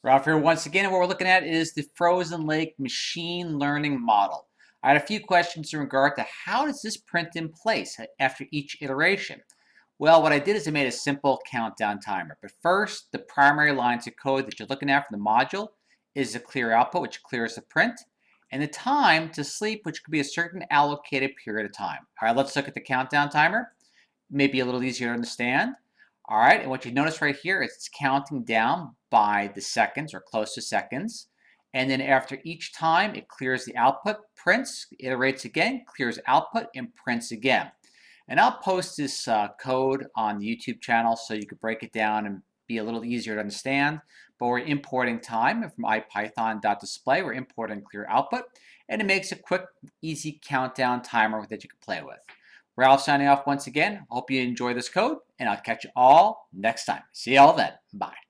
Ralph here once again. What we're looking at is the frozen lake machine learning model. I had a few questions in regard to how does this print in place after each iteration. Well, what I did is I made a simple countdown timer. But first, the primary lines of code that you're looking at from the module is the clear output, which clears the print, and the time to sleep, which could be a certain allocated period of time. All right, let's look at the countdown timer. Maybe a little easier to understand. All right, and what you notice right here is it's counting down by the seconds or close to seconds. And then after each time, it clears the output, prints, iterates again, clears output, and prints again. And I'll post this code on the YouTube channel so you could break it down and be a little easier to understand. But we're importing time from IPython.display. We're importing clear output, and it makes a quick, easy countdown timer that you can play with. Ralph signing off once again. Hope you enjoy this code, and I'll catch you all next time. See you all then. Bye.